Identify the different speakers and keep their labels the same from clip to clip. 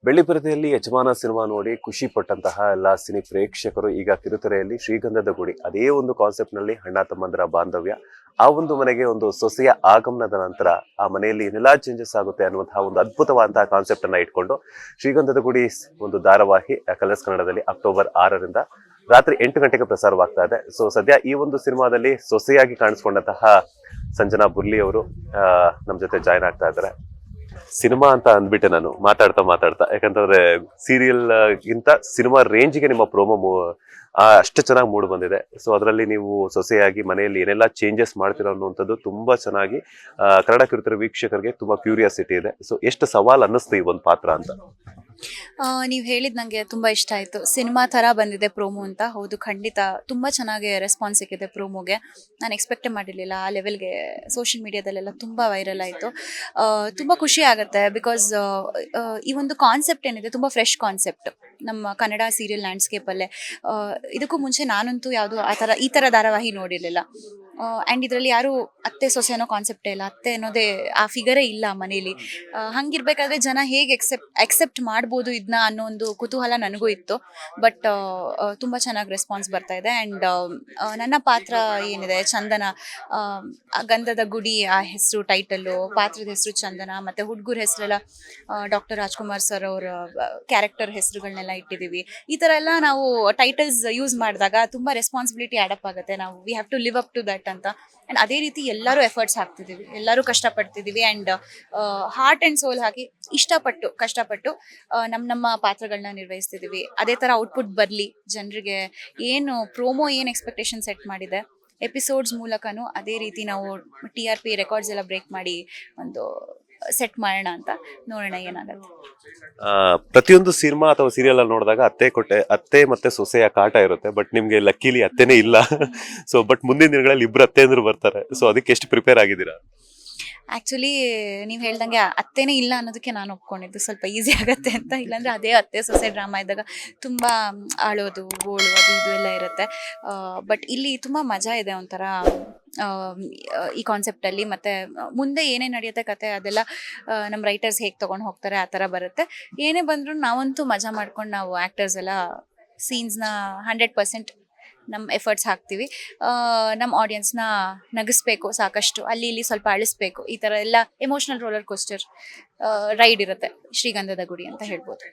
Speaker 1: ಬೆಳ್ಳಿಪರದೆಯಲ್ಲಿ ಯಜಮಾನ ಸಿನಿಮಾ ನೋಡಿ ಖುಷಿ ಪಟ್ಟಂತಹ ಎಲ್ಲ ಸಿನಿ ಪ್ರೇಕ್ಷಕರು ಈಗ ಕಿರುತೆರೆಯಲ್ಲಿ ಶ್ರೀಗಂಧದ ಗುಡಿ ಅದೇ ಒಂದು ಕಾನ್ಸೆಪ್ಟ್ ನಲ್ಲಿ ಅಣ್ಣ ತಮ್ಮಂದರ ಬಾಂಧವ್ಯ ಆ ಒಂದು ಮನೆಗೆ ಒಂದು ಸೊಸೆಯ ಆಗಮನದ ನಂತರ ಆ ಮನೆಯಲ್ಲಿ ಏನೆಲ್ಲಾ ಚೇಂಜಸ್ ಆಗುತ್ತೆ ಅನ್ನುವಂತಹ ಒಂದು ಅದ್ಭುತವಾದಂತಹ ಕಾನ್ಸೆಪ್ಟ್ ಅನ್ನ ಇಟ್ಕೊಂಡು ಶ್ರೀಗಂಧದ ಗುಡಿ ಒಂದು ಧಾರಾವಾಹಿ ಕಲರ್ಸ್ ಕನ್ನಡದಲ್ಲಿ ಅಕ್ಟೋಬರ್ 6ರಿಂದ ರಾತ್ರಿ 8 ಗಂಟೆಗೆ ಪ್ರಸಾರವಾಗ್ತಾ ಇದೆ. ಸೊ ಸದ್ಯ ಈ ಒಂದು ಸಿನಿಮಾದಲ್ಲಿ ಸೊಸೆಯಾಗಿ ಕಾಣಿಸ್ಕೊಂಡಂತಹ ಸಂಜನಾ ಬುರ್ಲಿ ಅವರು ನಮ್ಮ ಜೊತೆ ಜಾಯ್ನ್ ಆಗ್ತಾ ಇದ್ದಾರೆ. ಸಿನಿಮಾ ಅಂತ ಅಂದ್ಬಿಟ್ಟೆ ನಾನು ಮಾತಾಡ್ತಾ ಯಾಕಂತಂದ್ರೆ ಸೀರಿಯಲ್ ಗಿಂತ ಸಿನಿಮಾ ರೇಂಜ್ಗೆ ನಿಮ್ಮ ಪ್ರೋಮೋ ಅಷ್ಟು ಚೆನ್ನಾಗಿ ಮೂಡ್ ಬಂದಿದೆ. ಸೊ ಅದರಲ್ಲಿ ನೀವು ಸೊಸೆಯಾಗಿ ಮನೆಯಲ್ಲಿ ಏನೆಲ್ಲ ಚೇಂಜಸ್ ಮಾಡ್ತೀರೋ ಅನ್ನುವಂಥದ್ದು ತುಂಬಾ ಚೆನ್ನಾಗಿ ಕನ್ನಡ ಕಿರುತೆರೆ ವೀಕ್ಷಕರಿಗೆ ತುಂಬಾ ಕ್ಯೂರಿಯಾಸಿಟಿ ಇದೆ. ಸೊ ಎಷ್ಟು ಸವಾಲ್ ಅನ್ನಿಸ್ತು ಈ ಒಂದು ಪಾತ್ರ ಅಂತ?
Speaker 2: ನೀವು ಹೇಳಿದ್ ನಂಗೆ ತುಂಬಾ ಇಷ್ಟ ಆಯ್ತು. ಸಿನಿಮಾ ತರ ಬಂದಿದೆ ಪ್ರೋಮೋ ಅಂತ. ಹೌದು, ಖಂಡಿತ ತುಂಬಾ ಚೆನ್ನಾಗಿ ರೆಸ್ಪಾನ್ಸ್ ಸಿಕ್ಕಿದೆ ಪ್ರೋಮೋಗೆ. ನಾನು ಎಕ್ಸ್ಪೆಕ್ಟೇ ಮಾಡಿರ್ಲಿಲ್ಲ ಆ ಲೆವೆಲ್ಗೆ. ಸೋಷಿಯಲ್ ಮೀಡಿಯಾದಲ್ಲೆಲ್ಲ ತುಂಬಾ ವೈರಲ್ ಆಯ್ತು. ತುಂಬಾ ಖುಷಿ ಆಗುತ್ತೆ ಬಿಕಾಸ್ ಈ ಒಂದು ಕಾನ್ಸೆಪ್ಟ್ ಏನಿದೆ ತುಂಬಾ ಫ್ರೆಶ್ ಕಾನ್ಸೆಪ್ಟ್ ನಮ್ಮ ಕನ್ನಡ ಸೀರಿಯಲ್ ಲ್ಯಾಂಡ್ಸ್ಕೇಪ್ ಅಲ್ಲೇ. ಇದಕ್ಕೂ ಮುಂಚೆ ನಾನಂತೂ ಯಾವುದು ಈ ತರ ಧಾರಾವಾಹಿ ನೋಡಿರ್ಲಿಲ್ಲ. ಆ್ಯಂಡ್ ಇದರಲ್ಲಿ ಯಾರು ಅತ್ತೆ ಸೊಸೆ ಅನ್ನೋ ಕಾನ್ಸೆಪ್ಟೇ ಇಲ್ಲ. ಅತ್ತೆ ಅನ್ನೋದೇ ಆ ಫಿಗರೇ ಇಲ್ಲ ಮನೇಲಿ. ಹಂಗಿರ್ಬೇಕಾದ್ರೆ ಜನ ಹೇಗೆ ಅಕ್ಸೆಪ್ಟ್ ಮಾಡ್ಬೋದು ಇದನ್ನ ಅನ್ನೋ ಒಂದು ಕುತೂಹಲ ನನಗೂ ಇತ್ತು. ಬಟ್ ತುಂಬ ಚೆನ್ನಾಗಿ ರೆಸ್ಪಾನ್ಸ್ ಬರ್ತಾ ಇದೆ. ಆ್ಯಂಡ್ ನನ್ನ ಪಾತ್ರ ಏನಿದೆ ಚಂದನ, ಗಂಧದ ಗುಡಿ ಆ ಹೆಸರು ಟೈಟಲ್ಲು, ಪಾತ್ರದ ಹೆಸರು ಚಂದನ, ಮತ್ತು ಹುಡುಗರ ಹೆಸರೆಲ್ಲ ಡಾಕ್ಟರ್ ರಾಜ್ಕುಮಾರ್ ಸರ್ ಅವರ ಕ್ಯಾರೆಕ್ಟರ್ ಹೆಸರುಗಳನ್ನೆಲ್ಲ ಇಟ್ಟಿದ್ದೀವಿ. ಈ ಥರ ಎಲ್ಲ ನಾವು ಟೈಟಲ್ಸ್ ಯೂಸ್ ಮಾಡಿದಾಗ ತುಂಬ ರೆಸ್ಪಾನ್ಸಿಬಿಲಿಟಿ ಆ್ಯಡಪ್ ಆಗುತ್ತೆ. ನಾವು we have to live up to that ಅಂತ. ಆ್ಯಂಡ್ ಅದೇ ರೀತಿ ಎಲ್ಲರೂ ಎಫರ್ಟ್ಸ್ ಹಾಕ್ತಿದ್ದೀವಿ, ಎಲ್ಲರೂ ಕಷ್ಟಪಡ್ತಿದ್ದೀವಿ. ಆ್ಯಂಡ್ ಹಾರ್ಟ್ ಆ್ಯಂಡ್ ಸೋಲ್ ಹಾಕಿ ಕಷ್ಟಪಟ್ಟು ನಮ್ಮ ಪಾತ್ರಗಳನ್ನ ನಿರ್ವಹಿಸ್ತಿದ್ದೀವಿ. ಅದೇ ಥರ ಔಟ್ಪುಟ್ ಬರಲಿ ಜನರಿಗೆ. ಏನು ಪ್ರೋಮೋ ಏನು ಎಕ್ಸ್ಪೆಕ್ಟೇಷನ್ ಸೆಟ್ ಮಾಡಿದೆ, ಎಪಿಸೋಡ್ಸ್ ಮೂಲಕನೂ ಅದೇ ರೀತಿ ನಾವು TRP ರೆಕಾರ್ಡ್ಸ್ ಎಲ್ಲ ಬ್ರೇಕ್ ಮಾಡಿ ಒಂದು ಸೆಟ್ ಮಾಡೋಣ ಅಂತ. ನೋಡೋಣ ಏನಾಗುತ್ತೆ.
Speaker 1: ಪ್ರತಿಯೊಂದು ಸಿನಿಮಾ ಅಥವಾ ಸೀರಿಯಲ್ ಅಲ್ಲಿ ನೋಡಿದಾಗ ಅತ್ತೆ ಮತ್ತೆ ಸೊಸೆಯ ಕಾಟ ಇರುತ್ತೆ. ಬಟ್ ನಿಮ್ಗೆ ಲಕ್ಕಿಲಿ ಅತ್ತೆನೇ ಇಲ್ಲ. ಸೊ ಬಟ್ ಮುಂದಿನ ದಿನಗಳಲ್ಲಿ ಇಬ್ರು ಅತ್ತೆ ಅಂದ್ರು ಬರ್ತಾರೆ. ಸೊ ಅದಕ್ಕೆ ಎಷ್ಟು ಪ್ರಿಪೇರ್ ಆಗಿದ್ದೀರಾ?
Speaker 2: ಆ್ಯಕ್ಚುಲಿ ನೀವು ಹೇಳ್ದಂಗೆ ಅತ್ತೆನೇ ಇಲ್ಲ ಅನ್ನೋದಕ್ಕೆ ನಾನು ಒಪ್ಕೊಂಡಿದ್ದು ಸ್ವಲ್ಪ ಈಸಿ ಆಗುತ್ತೆ ಅಂತ. ಇಲ್ಲಾಂದರೆ ಅದೇ ಅತ್ತೆ ಸೊಸೆ ಡ್ರಾಮಾ ಇದ್ದಾಗ ತುಂಬ ಅಳೋದು ಗೋಳು ಅದು ಇದು ಎಲ್ಲ ಇರುತ್ತೆ. ಬಟ್ ಇಲ್ಲಿ ತುಂಬ ಮಜಾ ಇದೆ ಒಂಥರ ಈ ಕಾನ್ಸೆಪ್ಟಲ್ಲಿ. ಮತ್ತು ಮುಂದೆ ಏನೇ ನಡೆಯುತ್ತೆ ಕತೆ ಅದೆಲ್ಲ ನಮ್ಮ ರೈಟರ್ಸ್ ಹೇಗೆ ತೊಗೊಂಡು ಹೋಗ್ತಾರೆ ಆ ಥರ ಬರುತ್ತೆ. ಏನೇ ಬಂದರೂ ನಾವಂತೂ ಮಜಾ ಮಾಡ್ಕೊಂಡು ನಾವು ಆ್ಯಕ್ಟರ್ಸ್ ಎಲ್ಲ ಸೀನ್ಸ್ನ 100% ನಮ್ಮ ಎಫರ್ಟ್ಸ್ ಹಾಕ್ತೀವಿ. ನಮ್ಮ ಆಡಿಯನ್ಸ್ನ ನಗಿಸ್ಬೇಕು ಸಾಕಷ್ಟು, ಅಲ್ಲಿ ಇಲ್ಲಿ ಸ್ವಲ್ಪ ಅಳಿಸ್ಬೇಕು. ಈ ಥರ ಎಲ್ಲ ಎಮೋಷ್ನಲ್ ರೋಲರ್ ಕೋಸ್ಟರ್ ರೈಡ್ ಇರುತ್ತೆ ಶ್ರೀಗಂಧದ ಗುಡಿ ಅಂತ ಹೇಳ್ಬೋದು.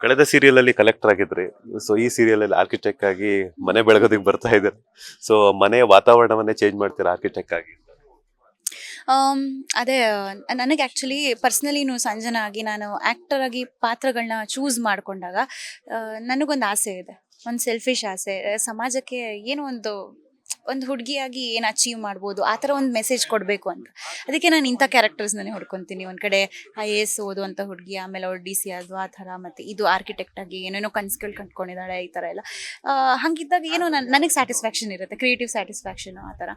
Speaker 1: ಕಳೆದ ಸೀರಿಯಲ್ ಅಲ್ಲಿ ಕಲೆಕ್ಟರ್ ಆಗಿದ್ರಿ. ಸೊ ಈ ಸೀರಿಯಲ್ ಅಲ್ಲಿ ಆರ್ಕಿಟೆಕ್ಟ್ ಆಗಿ ಮನೆ ಬೆಳಗೋದಕ್ಕೆ ಬರ್ತಾ ಇದ್ದಾರೆ. ಸೊ ಮನೆಯ ವಾತಾವರಣವನ್ನೇ ಚೇಂಜ್ ಮಾಡ್ತೀರಾ ಆರ್ಕಿಟೆಕ್ಟ್ ಆಗಿ?
Speaker 2: ಅದೇ ನನಗೆ ಆ್ಯಕ್ಚುಲಿ ಪರ್ಸ್ನಲಿನೂ ಸಂಜನಾ ಆಗಿ ನಾನು ಆ್ಯಕ್ಟರ್ ಆಗಿ ಪಾತ್ರಗಳನ್ನ ಚೂಸ್ ಮಾಡಿಕೊಂಡಾಗ ನನಗೊಂದು ಆಸೆ ಇದೆ, ಒಂದು ಸೆಲ್ಫಿಶ್ ಆಸೆ. ಸಮಾಜಕ್ಕೆ ಏನೋ ಒಂದು ಹುಡುಗಿಯಾಗಿ ಏನು ಅಚೀವ್ ಮಾಡ್ಬೋದು ಆ ಥರ ಒಂದು ಮೆಸೇಜ್ ಕೊಡಬೇಕು ಅಂತ. ಅದಕ್ಕೆ ನಾನು ಇಂಥ ಕ್ಯಾರೆಕ್ಟರ್ಸ್ನೇ ಹುಡ್ಕೊತೀನಿ. ಒಂದು ಕಡೆ IAS ಓದುವಂಥ ಹುಡುಗಿ, ಆಮೇಲೆ ಅವಳು DC ಆದ್ವು ಆ ಥರ, ಮತ್ತು ಇದು ಆರ್ಕಿಟೆಕ್ಟ್ ಆಗಿ ಏನೇನೋ ಕನ್ಸುಗಳು ಕಂಡ್ಕೊಂಡಿದ್ದಾಳೆ ಈ ಥರ ಎಲ್ಲ. ಹಾಗಿದ್ದಾಗ ಏನೋ ನನಗೆ ಸ್ಯಾಟಿಸ್ಫ್ಯಾಕ್ಷನ್ ಇರುತ್ತೆ, ಕ್ರಿಯೇಟಿವ್ ಸ್ಯಾಟಿಸ್ಫ್ಯಾಕ್ಷನು ಆ ಥರ.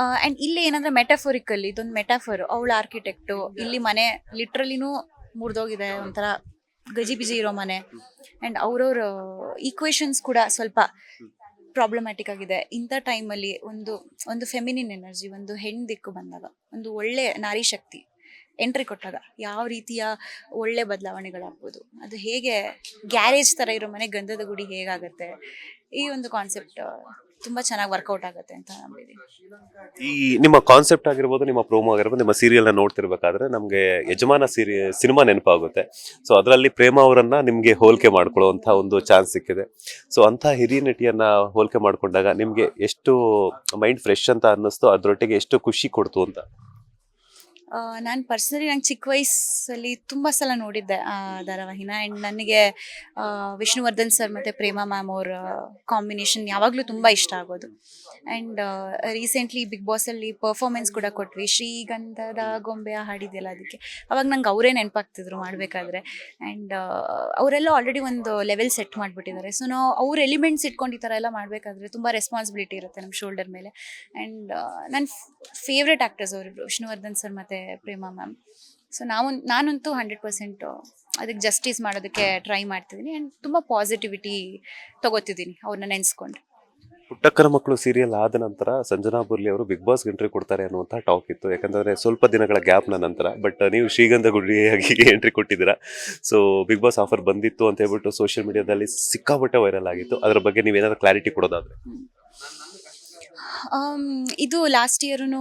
Speaker 2: ಆ್ಯಂಡ್ ಇಲ್ಲಿ ಏನಂದರೆ ಮೆಟಾಫೋರಿಕಲ್ಲಿ ಇದೊಂದು ಮೆಟಾಫರು. ಅವಳು ಆರ್ಕಿಟೆಕ್ಟು, ಇಲ್ಲಿ ಮನೆ ಲಿಟ್ರಲಿನೂ ಮುರಿದೋಗಿದೆ, ಒಂಥರ ಗಜಿಬಿಜಿ ಇರೋ ಮನೆ. ಆ್ಯಂಡ್ ಅವ್ರವ್ರ ಈಕ್ವೇಷನ್ಸ್ ಕೂಡ ಸ್ವಲ್ಪ ಪ್ರಾಬ್ಲಮ್ಯಾಟಿಕ್ ಆಗಿದೆ. ಇಂಥ ಟೈಮಲ್ಲಿ ಒಂದು ಫೆಮಿನಿನ್ ಎನರ್ಜಿ, ಒಂದು ಹೆಣ್ಣು ದಿಕ್ಕು ಬಂದಾಗ, ಒಂದು ಒಳ್ಳೆ ನಾರಿ ಶಕ್ತಿ ಎಂಟ್ರಿ ಕೊಟ್ಟಾಗ ಯಾವ ರೀತಿಯ ಒಳ್ಳೆ ಬದಲಾವಣೆಗಳಾಗ್ಬೋದು, ಅದು ಹೇಗೆ ಗ್ಯಾರೇಜ್ ಥರ ಇರೋ ಮನೆ ಗಂಧದ ಗುಡಿ ಹೇಗಾಗುತ್ತೆ, ಈ ಒಂದು ಕಾನ್ಸೆಪ್ಟ್ ತುಂಬ ಚೆನ್ನಾಗಿ ವರ್ಕೌಟ್ ಆಗುತ್ತೆ ಅಂತ ನಂಬಿದ್ದೀನಿ.
Speaker 1: ಈ ನಿಮ್ಮ ಕಾನ್ಸೆಪ್ಟ್ ಆಗಿರ್ಬೋದು, ನಿಮ್ಮ ಪ್ರೋಮೋ ಆಗಿರ್ಬೋದು, ನಿಮ್ಮ ಸೀರಿಯಲ್ನ ನೋಡ್ತಿರ್ಬೇಕಾದ್ರೆ ನಮಗೆ ಯಜಮಾನ ಸಿನಿಮಾ ನೆನಪಾಗುತ್ತೆ. ಸೊ ಅದರಲ್ಲಿ ಪ್ರೇಮ ಅವರನ್ನ ನಿಮಗೆ ಹೋಲಿಕೆ ಮಾಡ್ಕೊಳ್ಳುವಂಥ ಒಂದು ಚಾನ್ಸ್ ಸಿಕ್ಕಿದೆ. ಸೊ ಅಂಥ ಹಿರಿಯ ನಟಿಯನ್ನ ಹೋಲಿಕೆ ಮಾಡ್ಕೊಂಡಾಗ ನಿಮಗೆ ಎಷ್ಟು ಮೈಂಡ್ ಫ್ರೆಶ್ ಅಂತ ಅನ್ನಿಸ್ತು, ಅದರೊಟ್ಟಿಗೆ ಎಷ್ಟು ಖುಷಿ ಕೊಡ್ತು ಅಂತ?
Speaker 2: ನಾನು ಪರ್ಸ್ನಲಿ ನಂಗೆ ಚಿಕ್ಕ ವಯಸ್ಸಲ್ಲಿ ತುಂಬ ಸಲ ನೋಡಿದ್ದೆ ಆ ಧಾರಾವಾಹಿನ. ಆ್ಯಂಡ್ ನನಗೆ ವಿಷ್ಣುವರ್ಧನ್ ಸರ್ ಮತ್ತು ಪ್ರೇಮಾ ಮ್ಯಾಮ್ ಅವರ ಕಾಂಬಿನೇಷನ್ ಯಾವಾಗಲೂ ತುಂಬ ಇಷ್ಟ ಆಗೋದು. ಆ್ಯಂಡ್ ರೀಸೆಂಟ್ಲಿ ಬಿಗ್ ಬಾಸಲ್ಲಿ ಪರ್ಫಾರ್ಮೆನ್ಸ್ ಕೂಡ ಕೊಟ್ವಿ. ಶ್ರೀಗಂಧದ ಗೊಂಬೆಯ ಹಾಡಿದೆಯಲ್ಲ, ಅದಕ್ಕೆ ಅವಾಗ ನಂಗೆ ಅವರೇ ನೆನಪಾಗ್ತಿದ್ರು ಮಾಡಬೇಕಾದ್ರೆ. ಆ್ಯಂಡ್ ಅವರೆಲ್ಲ ಆಲ್ರೆಡಿ ಒಂದು ಲೆವೆಲ್ ಸೆಟ್ ಮಾಡಿಬಿಟ್ಟಿದ್ದಾರೆ. ಸೊ ನಾವು ಅವ್ರ ಎಲಿಮೆಂಟ್ಸ್ ಇಟ್ಕೊಂಡು ಈ ಥರ ಎಲ್ಲ ಮಾಡಬೇಕಾದ್ರೆ ತುಂಬ ರೆಸ್ಪಾನ್ಸಿಬಿಲಿಟಿ ಇರುತ್ತೆ ನಮ್ಮ ಶೋಲ್ಡರ್ ಮೇಲೆ. ಆ್ಯಂಡ್ ನನ್ನ ಫೇವ್ರೆಟ್ ಆ್ಯಕ್ಟರ್ಸ್ ಅವರಿಬ್ರು, ವಿಷ್ಣುವರ್ಧನ್ ಸರ್ ಮತ್ತು ಪ್ರೇಮಾ ಮ್ಯಾಮ್. ಸೊ ನಾನಂತೂ 100% ಅದಕ್ಕೆ ಜಸ್ಟಿಸ್ ಮಾಡೋದಕ್ಕೆ ಟ್ರೈ ಮಾಡ್ತಿದ್ದೀನಿ. ಆ್ಯಂಡ್ ತುಂಬ ಪಾಸಿಟಿವಿಟಿ ತೊಗೋತಿದ್ದೀನಿ ಅವ್ರನ್ನ ನೆನೆಸ್ಕೊಂಡು.
Speaker 1: ಪುಟ್ಟಕ್ಕನ ಮಕ್ಕಳು ಸೀರಿಯಲ್ ಆದ ನಂತರ ಸಂಜನಾ ಬುರ್ಲಿ ಅವರು ಬಿಗ್ ಬಾಸ್ ಎಂಟ್ರಿ ಕೊಡ್ತಾರೆ ಅನ್ನುವಂಥ ಟಾಕ್ ಇತ್ತು, ಯಾಕಂದ್ರೆ ಸ್ವಲ್ಪ ದಿನಗಳ ಗ್ಯಾಪ್ನ ನಂತರ. ಬಟ್ ನೀವು ಶ್ರೀಗಂಧ ಗುಡಿಯಾಗಿ ಎಂಟ್ರಿ ಕೊಟ್ಟಿದ್ದೀರಾ. ಸೊ ಬಿಗ್ ಬಾಸ್ ಆಫರ್ ಬಂದಿತ್ತು ಅಂತ ಹೇಳ್ಬಿಟ್ಟು ಸೋಷಿಯಲ್ ಮೀಡಿಯಾದಲ್ಲಿ ಸಿಕ್ಕಾಪಟ್ಟೆ ವೈರಲ್ ಆಗಿತ್ತು. ಅದ್ರ ಬಗ್ಗೆ ನೀವೇನಾದ್ರು ಕ್ಲಾರಿಟಿ ಕೊಡೋದಾದ್ರೆ?
Speaker 2: ಇದು ಲಾಸ್ಟ್ ಇಯರ್ನು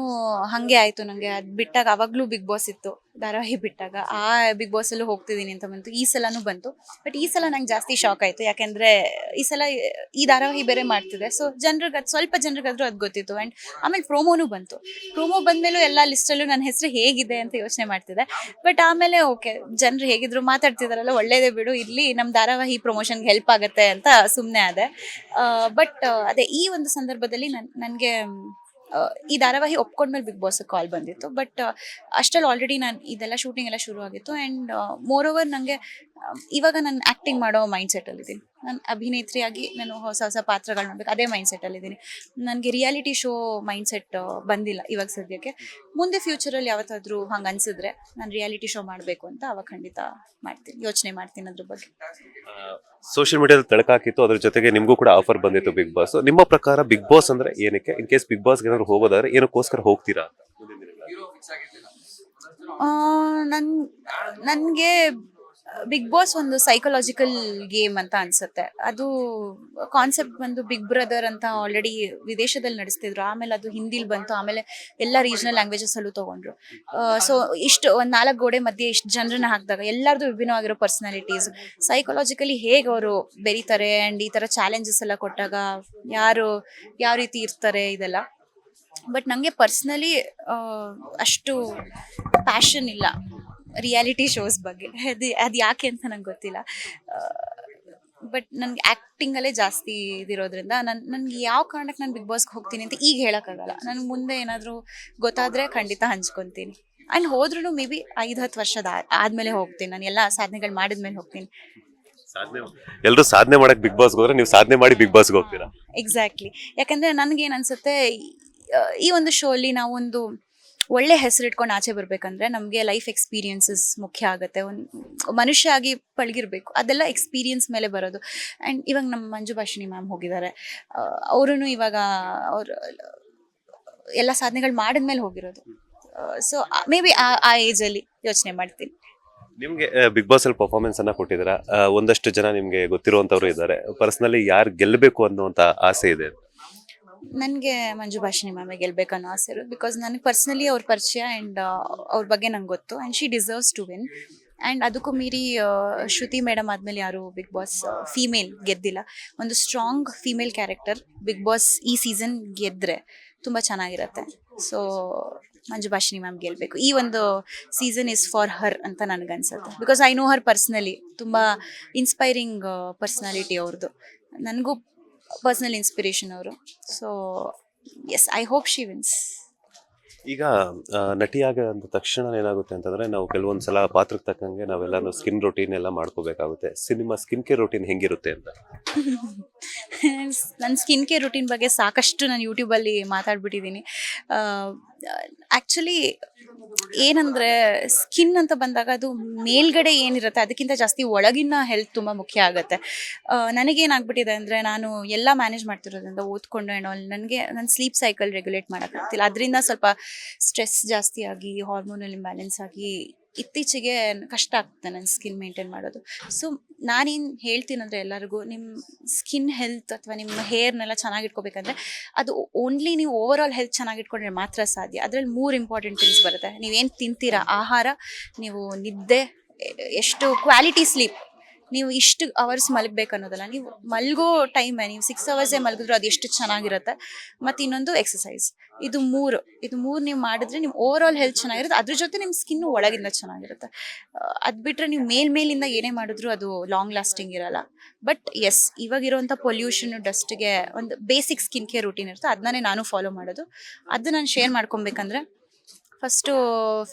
Speaker 2: ಹಾಗೆ ಆಯಿತು. ನನಗೆ ಅದು ಬಿಟ್ಟಾಗ ಆವಾಗಲೂ ಬಿಗ್ ಬಾಸ್ ಇತ್ತು, ಧಾರಾವಾಹಿ ಬಿಟ್ಟಾಗ ಆ ಬಿಗ್ ಬಾಸಲ್ಲೂ ಹೋಗ್ತಿದ್ದೀನಿ ಅಂತ ಬಂತು. ಈ ಸಲನೂ ಬಂತು. ಬಟ್ ಈ ಸಲ ನಂಗೆ ಜಾಸ್ತಿ ಶಾಕ್ ಆಯಿತು, ಯಾಕೆಂದರೆ ಈ ಸಲ ಈ ಧಾರಾವಾಹಿ ಬೇರೆ ಮಾಡ್ತಿದೆ. ಸೊ ಜನರಿಗೆ ಅದು ಸ್ವಲ್ಪ ಜನರಿಗಾದ್ರೂ ಅದು ಗೊತ್ತಿತ್ತು. ಆ್ಯಂಡ್ ಆಮೇಲೆ ಪ್ರೋಮೋನು ಬಂತು. ಪ್ರೋಮೋ ಬಂದಮೇಲೂ ಎಲ್ಲ ಲಿಸ್ಟಲ್ಲೂ ನನ್ನ ಹೆಸರು ಹೇಗಿದೆ ಅಂತ ಯೋಚನೆ ಮಾಡ್ತಿದ್ದೆ. ಬಟ್ ಆಮೇಲೆ ಓಕೆ, ಜನರು ಹೇಗಿದ್ರು ಮಾತಾಡ್ತಿದಾರಲ್ಲ, ಒಳ್ಳೇದೇ ಬಿಡು, ಇಲ್ಲಿ ನಮ್ಮ ಧಾರಾವಾಹಿ ಪ್ರಮೋಷನ್ಗೆ ಹೆಲ್ಪ್ ಆಗುತ್ತೆ ಅಂತ ಸುಮ್ಮನೆ ಆದೆ. ಬಟ್ ಅದೇ ಈ ಒಂದು ಸಂದರ್ಭದಲ್ಲಿ ನನಗೆ ಈ ಧಾರಾವಾಹಿ ಒಪ್ಕೊಂಡ್ಮೇಲೆ ಬಿಗ್ ಬಾಸ್ ಕಾಲ್ ಬಂದಿತ್ತು. ಬಟ್ ಅಷ್ಟರಲ್ಲಿ ಆಲ್ರೆಡಿ ನಾನು ಇದೆಲ್ಲ ಶೂಟಿಂಗ್ ಎಲ್ಲ ಶುರು ಆಗಿತ್ತು. ಆ್ಯಂಡ್ ಮೋರ್ ಓವರ್ ನನಗೆ ಇವಾಗ ನಾನು ಆ್ಯಕ್ಟಿಂಗ್ ಮಾಡೋ ಮೈಂಡ್ ಸೆಟ್ಟಲ್ಲಿದ್ದೀನಿ. ನಾನು ಅಭಿನೇತ್ರಿಯಾಗಿ ನಾನು ಹೊಸ ಹೊಸ ಪಾತ್ರಗಳು ಮಾಡಬೇಕು, ಅದೇ ಮೈಂಡ್ ಸೆಟ್ಟಲ್ಲಿದ್ದೀನಿ. ನನಗೆ ರಿಯಾಲಿಟಿ ಶೋ ಮೈಂಡ್ ಸೆಟ್ ಬಂದಿಲ್ಲ ಇವಾಗ ಸದ್ಯಕ್ಕೆ. ಮುಂದೆ ಫ್ಯೂಚರಲ್ಲಿ ಯಾವತ್ತಾದರೂ ಹಂಗೆ ಅನಿಸಿದ್ರೆ ನಾನು ರಿಯಾಲಿಟಿ ಶೋ ಮಾಡಬೇಕು ಅಂತ ಅವಾಗ ಖಂಡಿತ ಮಾಡ್ತೀನಿ, ಯೋಚನೆ ಮಾಡ್ತೀನಿ ಅದ್ರ ಬಗ್ಗೆ.
Speaker 1: ಸೋಷಿಯಲ್ ಮೀಡಿಯಾದಲ್ಲಿ ತಳಕಾಕಿತ್ತು, ಅದ್ರ ಜೊತೆಗೆ ನಿಮಗೂ ಕೂಡ ಆಫರ್ ಬಂದಿತ್ತು ಬಿಗ್ ಬಾಸ್. ನಿಮ್ಮ ಪ್ರಕಾರ ಬಿಗ್ ಬಾಸ್ ಅಂದ್ರೆ ಏನಕ್ಕೆ? ಇನ್ ಕೇಸ್ ಬಿಗ್ ಬಾಸ್ಗೆ ಏನಾದ್ರು ಹೋಗೋದಾದ್ರೆ ಏನಕ್ಕೋಸ್ಕರ ಹೋಗ್ತೀರಾ ಅಂತ?
Speaker 2: ನನಗೆ ಬಿಗ್ ಬಾಸ್ ಒಂದು ಸೈಕಲಾಜಿಕಲ್ ಗೇಮ್ ಅಂತ ಅನ್ಸುತ್ತೆ. ಅದು ಕಾನ್ಸೆಪ್ಟ್ ಬಂದು ಬಿಗ್ ಬ್ರದರ್ ಅಂತ ಆಲ್ರೆಡಿ ವಿದೇಶದಲ್ಲಿ ನಡೆಸ್ತಿದ್ರು. ಆಮೇಲೆ ಅದು ಹಿಂದಿಲಿ ಬಂತು. ಆಮೇಲೆ ಎಲ್ಲ ರೀಜನಲ್ ಲ್ಯಾಂಗ್ವೇಜಸಲ್ಲೂ ತೊಗೊಂಡ್ರು. ಸೊ ಇಷ್ಟು ಒಂದು 4 ಗೋಡೆ ಮಧ್ಯೆ ಇಷ್ಟು ಜನರನ್ನ ಹಾಕಿದಾಗ ಎಲ್ಲರದು ವಿಭಿನ್ನವಾಗಿರೋ ಪರ್ಸ್ನಾಲಿಟೀಸ್, ಸೈಕಲಾಜಿಕಲಿ ಹೇಗೆ ಅವರು ಬೆರೀತಾರೆ ಆ್ಯಂಡ್ ಈ ಥರ ಚಾಲೆಂಜಸ್ ಎಲ್ಲ ಕೊಟ್ಟಾಗ ಯಾರು ಯಾವ ರೀತಿ ಇರ್ತಾರೆ ಇದೆಲ್ಲ. ಬಟ್ ನನಗೆ ಪರ್ಸ್ನಲಿ ಅಷ್ಟು ಪ್ಯಾಷನ್ ಇಲ್ಲ ರಿಯಾಲಿಟಿ ಶೋಸ್ ಬಗ್ಗೆ. ಅದು ಯಾಕೆ ಅಂತ ನಂಗೆ ಗೊತ್ತಿಲ್ಲ. ಬಟ್ ನನಗೆ ಆ್ಯಕ್ಟಿಂಗಲ್ಲೇ ಜಾಸ್ತಿ ಇದಿರೋದ್ರಿಂದ ನನಗೆ ಯಾವ ಕಾರಣಕ್ಕೆ ನಾನು ಬಿಗ್ ಬಾಸ್ಗೆ ಹೋಗ್ತೀನಿ ಅಂತ ಈಗ ಹೇಳೋಕ್ಕಾಗಲ್ಲ. ನನಗೆ ಮುಂದೆ ಏನಾದರೂ ಗೊತ್ತಾದರೆ ಖಂಡಿತ ಹಂಚ್ಕೊತೀನಿ. ಆ್ಯಂಡ್ ಹೋದ್ರೂ ಮೇ ಬಿ 5-10 ವರ್ಷದ ಆದಮೇಲೆ ಹೋಗ್ತೀನಿ. ನಾನು ಎಲ್ಲ ಸಾಧನೆಗಳು ಮಾಡಿದ್ಮೇಲೆ ಹೋಗ್ತೀನಿ.
Speaker 1: ಎಲ್ಲರೂ ಸಾಧನೆ ಮಾಡಕ್ಕೆ ಬಿಗ್ ಬಾಸ್ಗೆ ಹೋದ್ರೆ ನೀವು ಸಾಧನೆ ಮಾಡಿ ಬಿಗ್ ಬಾಸ್ಗೆ ಹೋಗ್ತೀರಾ?
Speaker 2: ಎಕ್ಸಾಕ್ಟ್ಲಿ. ಯಾಕಂದರೆ ನನಗೇನು ಅನಿಸುತ್ತೆ, ಈ ಒಂದು ಶೋಲಿ ನಾವೊಂದು ಒಳ್ಳೆ ಹೆಸರು ಇಟ್ಕೊಂಡು ಆಚೆ ಬರಬೇಕಂದ್ರೆ ನಮಗೆ ಲೈಫ್ ಎಕ್ಸ್ಪೀರಿಯನ್ಸಸ್ ಮುಖ್ಯ ಆಗುತ್ತೆ. ಒಂದು ಮನುಷ್ಯ ಆಗಿ ಪಳಗಿರ್ಬೇಕು, ಅದೆಲ್ಲ ಎಕ್ಸ್ಪೀರಿಯನ್ಸ್ ಮೇಲೆ ಬರೋದು. ಆ್ಯಂಡ್ ಇವಾಗ ನಮ್ಮ ಮಂಜು ಭಾಷಿಣಿ ಮ್ಯಾಮ್ ಹೋಗಿದ್ದಾರೆ. ಅವರು ಇವಾಗ ಅವರು ಎಲ್ಲ ಸಾಧನೆಗಳು ಮಾಡಿದ್ಮೇಲೆ ಹೋಗಿರೋದು. ಸೊ ಮೇ ಬಿ ಆ ಏಜಲ್ಲಿ ಯೋಚನೆ ಮಾಡ್ತೀನಿ.
Speaker 1: ನಿಮಗೆ ಬಿಗ್ ಬಾಸ್ ಅಲ್ಲಿ ಪರ್ಫಾರ್ಮೆನ್ಸ್ ಅನ್ನ ಕೊಟ್ಟಿದ್ದೀರಾ. ಒಂದಷ್ಟು ಜನ ನಿಮಗೆ ಗೊತ್ತಿರುವಂತವ್ರು ಇದ್ದಾರೆ. ಪರ್ಸನಲಿ ಯಾರು ಗೆಲ್ಲಬೇಕು ಅನ್ನುವಂತ ಆಸೆ ಇದೆ?
Speaker 2: ನನಗೆ ಮಂಜು ಭಾಷಿಣಿ ಮ್ಯಾಮೇ ಗೆಲ್ಬೇಕನ್ನೋ ಆಸೆ ಇರೋದು. ಬಿಕಾಸ್ ನನಗೆ ಪರ್ಸ್ನಲಿ ಅವ್ರ ಪರಿಚಯ ಆ್ಯಂಡ್ ಅವ್ರ ಬಗ್ಗೆ ನಂಗೆ ಗೊತ್ತು. And she deserves to win. And ಅದಕ್ಕೂ ಮೀರಿ ಶ್ರುತಿ ಮೇಡಮ್ ಆದಮೇಲೆ ಯಾರು ಬಿಗ್ ಬಾಸ್ ಫೀಮೇಲ್ ಗೆದ್ದಿಲ್ಲ. ಒಂದು strong female character Bigg Boss ಈ ಸೀಸನ್ ಗೆದ್ದರೆ ತುಂಬ ಚೆನ್ನಾಗಿರುತ್ತೆ. ಸೊ ಮಂಜು ಭಾಷಿಣಿ ಮ್ಯಾಮ್ ಗೆಲ್ಲಬೇಕು. ಈ ಒಂದು ಸೀಸನ್ ಇಸ್ ಫಾರ್ ಹರ್ ಅಂತ ನನಗನ್ಸುತ್ತೆ. Because I know her personally. ತುಂಬ ಇನ್ಸ್ಪೈರಿಂಗ್ ಪರ್ಸ್ನಾಲಿಟಿ ಅವ್ರದ್ದು. ನನಗೂ ಪರ್ಸ್ನಲ್ ಇನ್ಸ್ಪಿರೇಷನ್ ಅವರು. So yes, I hope she wins.
Speaker 1: ಈಗ ನಟಿಯಾಗ ಅಂದ ತಕ್ಷಣ ಏನಾಗುತ್ತೆ ಅಂತಂದ್ರೆ ನಾವು ಕೆಲವೊಂದ್ಸಲ ಪಾತ್ರಕ್ಕೆ ತಕ್ಕಂಗೆ ನಾವೆಲ್ಲ ಸ್ಕಿನ್ ರೊಟೀನ್ ಎಲ್ಲ ಮಾಡ್ಕೋಬೇಕಾಗುತ್ತೆ. ಸಿನಿಮಾ ಸ್ಕಿನ್ ಕೇರ್ ರೊಟೀನ್ ಹೆಂಗಿರುತ್ತೆ ಅಂತ?
Speaker 2: ನನ್ನ ಸ್ಕಿನ್ ಕೇರ್ ರುಟೀನ್ ಬಗ್ಗೆ ಸಾಕಷ್ಟು ನಾನು ಯೂಟ್ಯೂಬಲ್ಲಿ ಮಾತಾಡ್ಬಿಟ್ಟಿದ್ದೀನಿ. ಆ್ಯಕ್ಚುಲಿ ಏನಂದರೆ, ಸ್ಕಿನ್ ಅಂತ ಬಂದಾಗ ಅದು ಮೇಲ್ಗಡೆ ಏನಿರುತ್ತೆ ಅದಕ್ಕಿಂತ ಜಾಸ್ತಿ ಒಳಗಿನ ಹೆಲ್ತ್ ತುಂಬ ಮುಖ್ಯ ಆಗುತ್ತೆ. ನನಗೇನಾಗ್ಬಿಟ್ಟಿದೆ ಅಂದರೆ, ನಾನು ಎಲ್ಲ ಮ್ಯಾನೇಜ್ ಮಾಡ್ತಿರೋದ್ರಿಂದ ಓದ್ಕೊಂಡು ಆ್ಯಂಡ್ ಆಲ್ ನನಗೆ ನನ್ನ ಸ್ಲೀಪ್ ಸೈಕಲ್ ರೆಗ್ಯುಲೇಟ್ ಮಾಡೋಕ್ಕಾಗ್ತಿಲ್ಲ. ಅದರಿಂದ ಸ್ವಲ್ಪ ಸ್ಟ್ರೆಸ್ ಜಾಸ್ತಿ ಆಗಿ ಹಾರ್ಮೋನಲ್ ಇಂಬ್ಯಾಲೆನ್ಸ್ ಆಗಿ ಇತ್ತೀಚೆಗೆ ಕಷ್ಟ ಆಗ್ತದೆ ನನ್ನ ಸ್ಕಿನ್ ಮೇಂಟೈನ್ ಮಾಡೋದು. ಸೊ ನಾನೇನು ಹೇಳ್ತೀನಂದರೆ ಎಲ್ಲರಿಗೂ, ನಿಮ್ಮ ಸ್ಕಿನ್ ಹೆಲ್ತ್ ಅಥವಾ ನಿಮ್ಮ ಹೇರ್ನೆಲ್ಲ ಚೆನ್ನಾಗಿಟ್ಕೋಬೇಕಂದ್ರೆ ಅದು ಓನ್ಲಿ ನೀವು ಓವರ್ ಆಲ್ ಹೆಲ್ತ್ ಚೆನ್ನಾಗಿಟ್ಕೊಂಡ್ರೆ ಮಾತ್ರ ಸಾಧ್ಯ. ಅದರಲ್ಲಿ 3 ಇಂಪಾರ್ಟೆಂಟ್ ಥಿಂಗ್ಸ್ ಬರುತ್ತೆ. ನೀವೇನು ತಿಂತೀರಾ, ಆಹಾರ, ನೀವು ನಿದ್ದೆ, ಎಷ್ಟು ಕ್ವಾಲಿಟಿ ಸ್ಲೀಪ್, ನೀವು ಇಷ್ಟು ಅವರ್ಸ್ ಮಲಗಬೇಕು ಅನ್ನೋದಲ್ಲ, ನೀವು ಮಲಗೋ ಟೈಮೇ ನೀವು 6 ಅವರ್ಸೇ ಮಲಗಿದ್ರು ಅದು ಎಷ್ಟು ಚೆನ್ನಾಗಿರುತ್ತೆ. ಮತ್ತು ಇನ್ನೊಂದು ಎಕ್ಸಸೈಸ್. ಇದು ಮೂರು ನೀವು ಮಾಡಿದ್ರೆ ನಿಮ್ಮ ಓವರ್ ಆಲ್ ಹೆಲ್ತ್ ಚೆನ್ನಾಗಿರುತ್ತೆ. ಅದ್ರ ಜೊತೆ ನಿಮ್ಮ ಸ್ಕಿನ್ನು ಒಳಗಿಂದ ಚೆನ್ನಾಗಿರುತ್ತೆ. ಅದು ಬಿಟ್ಟರೆ ನೀವು ಮೇಲಿಂದ ಏನೇ ಮಾಡಿದ್ರು ಅದು ಲಾಂಗ್ ಲಾಸ್ಟಿಂಗ್ ಇರಲ್ಲ. ಬಟ್ ಎಸ್, ಇವಾಗಿರೋಂಥ ಪೊಲ್ಯೂಷನ್, ಡಸ್ಟ್ಗೆ ಒಂದು ಬೇಸಿಕ್ ಸ್ಕಿನ್ ಕೇರ್ ರೂಟೀನ್ ಇರುತ್ತೆ. ಅದನ್ನೇ ನಾನು ಫಾಲೋ ಮಾಡೋದು. ಅದು ನಾನು ಶೇರ್ ಮಾಡ್ಕೊಬೇಕಂದ್ರೆ ಫಸ್ಟು